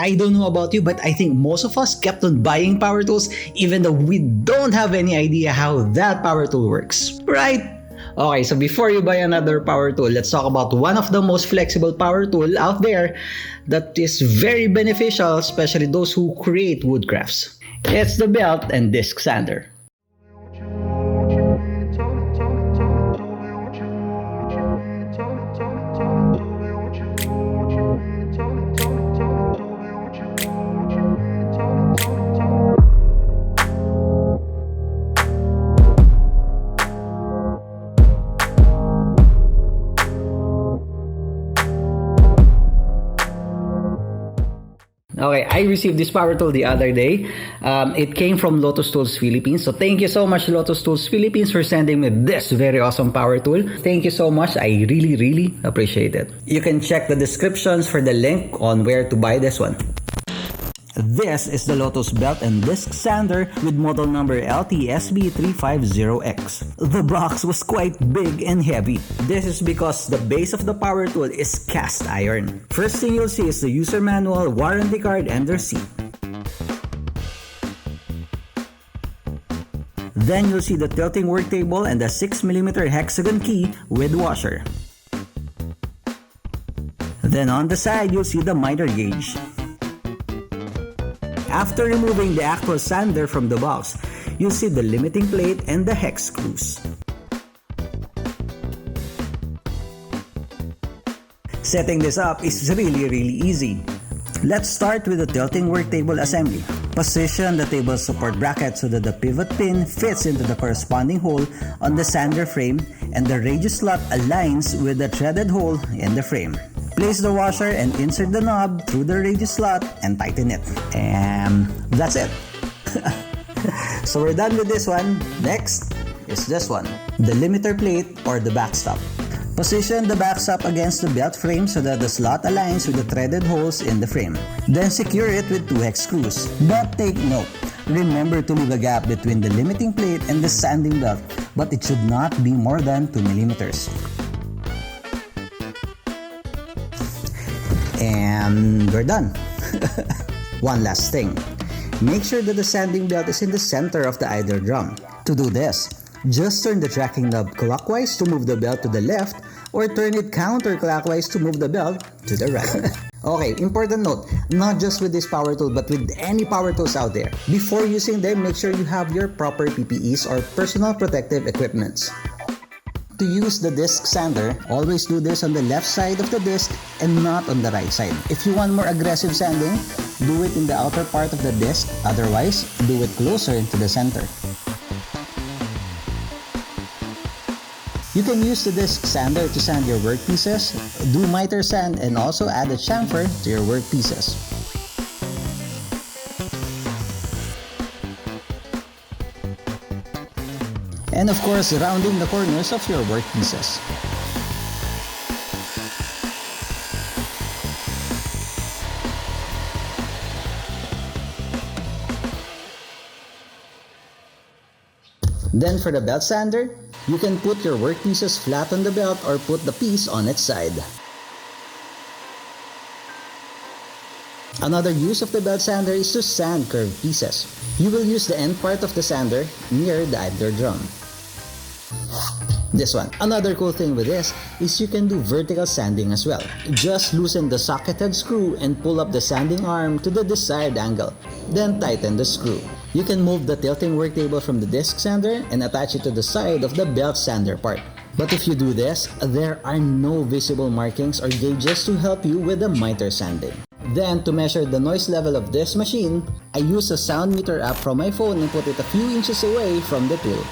I don't know about you, but I think most of us kept on buying power tools even though we don't have any idea how that power tool works, right? Okay, so before you buy another power tool, let's talk about one of the most flexible power tool out there that is very beneficial, especially those who create woodcrafts. It's the belt and disc sander. Okay, I received this power tool the other day. It came from Lotus Tools Philippines. So thank you so much, Lotus Tools Philippines, for sending me this very awesome power tool. Thank you so much. I really appreciate it. You can check the descriptions for the link on where to buy this one. This is the Lotus belt and disc sander with model number LTSB350X. The box was quite big and heavy. This is because the base of the power tool is cast iron. First thing you'll see is the user manual, warranty card, and receipt. Then you'll see the tilting work table and the 6mm hexagon key with washer. Then on the side you'll see the miter gauge. After removing the actual sander from the box, you'll see the limiting plate and the hex screws. Setting this up is really easy. Let's start with the tilting work table assembly. Position the table support bracket so that the pivot pin fits into the corresponding hole on the sander frame and the radius slot aligns with the threaded hole in the frame. Place the washer and insert the knob through the radius slot and tighten it. And that's it. So we're done with this one. Next is this one, the limiter plate or the backstop. Position the backstop against the belt frame so that the slot aligns with the threaded holes in the frame. Then secure it with 2 hex screws. But take note, remember to leave a gap between the limiting plate and the sanding belt, but it should not be more than 2mm. And we're done. One last thing. Make sure that the sanding belt is in the center of the idler drum. To do this, just turn the tracking knob clockwise to move the belt to the left or turn it counterclockwise to move the belt to the right. Okay, important note, not just with this power tool but with any power tools out there. Before using them, make sure you have your proper PPEs or personal protective equipments. To use the disc sander, always do this on the left side of the disc and not on the right side. If you want more aggressive sanding, do it in the outer part of the disc, otherwise, do it closer to the center. You can use the disc sander to sand your workpieces, do miter sand, and also add a chamfer to your workpieces. And of course, rounding the corners of your workpieces. Then for the belt sander, you can put your workpieces flat on the belt or put the piece on its side. Another use of the belt sander is to sand curved pieces. You will use the end part of the sander near the idler drum. This one. Another cool thing with this is you can do vertical sanding as well. Just loosen the socket head screw and pull up the sanding arm to the desired angle. Then tighten the screw. You can move the tilting work table from the disc sander and attach it to the side of the belt sander part. But if you do this, there are no visible markings or gauges to help you with the miter sanding. Then, to measure the noise level of this machine, I use a sound meter app from my phone and put it a few inches away from the tool.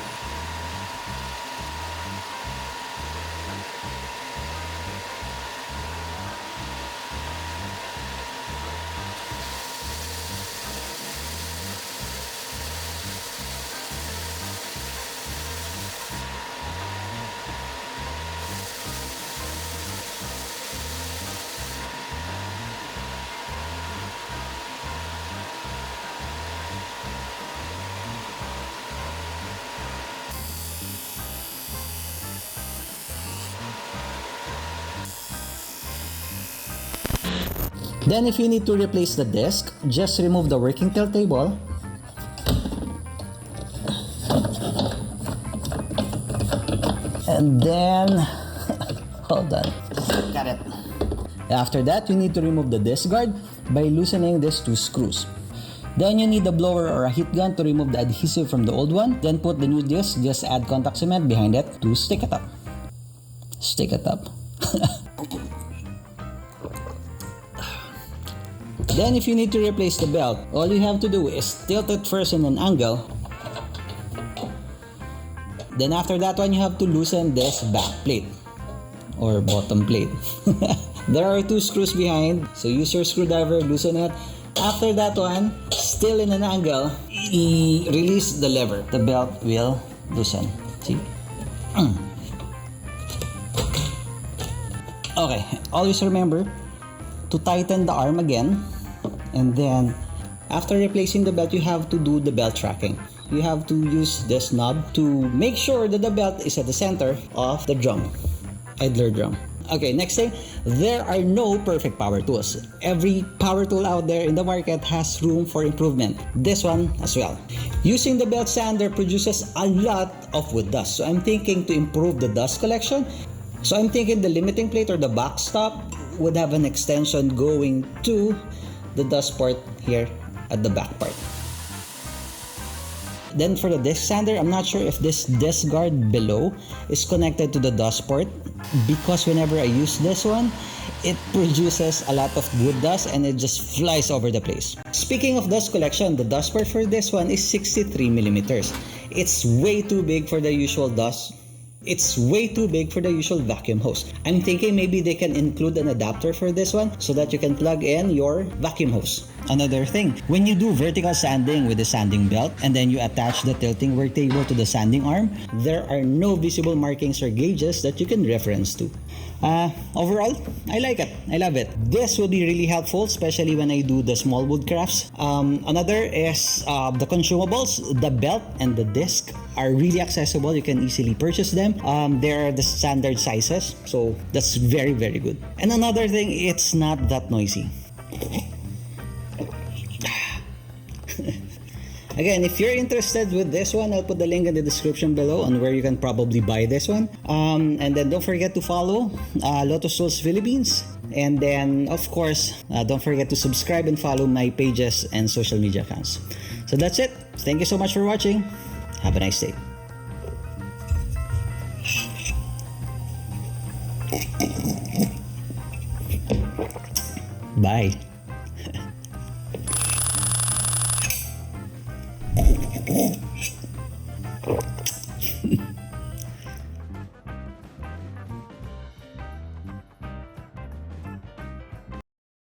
Then if you need to replace the disc, just remove the working tilt table. And then, hold on, got it. After that, you need to remove the disc guard by loosening these 2 screws. Then you need a blower or a heat gun to remove the adhesive from the old one. Then put the new disc, just add contact cement behind it to stick it up. Stick it up. Then if you need to replace the belt, all you have to do is tilt it first in an angle. Then after that one, you have to loosen this back plate or bottom plate. There are 2 screws behind, so use your screwdriver, loosen it. After that one, still in an angle, release the lever. The belt will loosen. See? Okay, always remember to tighten the arm again. And then, after replacing the belt, you have to do the belt tracking. You have to use this knob to make sure that the belt is at the center of the drum, idler drum. Okay, next thing, there are no perfect power tools. Every power tool out there in the market has room for improvement. This one as well. Using the belt sander produces a lot of wood dust. So I'm thinking to improve the dust collection. So I'm thinking the limiting plate or the backstop would have an extension going to the dust part here at the back part. Then for the disc sander, I'm not sure if this disc guard below is connected to the dust port, because whenever I use this one, it produces a lot of wood dust and it just flies over the place. Speaking of dust collection, the dust port for this one is 63 millimeters. It's way too big for the usual dust. It's way too big for the usual vacuum hose. I'm thinking maybe they can include an adapter for this one so that you can plug in your vacuum hose. Another thing, when you do vertical sanding with the sanding belt and then you attach the tilting work table to the sanding arm, there are no visible markings or gauges that you can reference to. Overall, I like it. I love it. This will be really helpful, especially when I do the small wood crafts. Another is the consumables. The belt and the disc are really accessible. You can easily purchase them. They're the standard sizes, so that's very, very good. And another thing, it's not that noisy. Again, if you're interested with this one, I'll put the link in the description below on where you can probably buy this one. And then don't forget to follow Lotus Tools Philippines. And then, of course, don't forget to subscribe and follow my pages and social media accounts. So that's it. Thank you so much for watching. Have a nice day. Bye.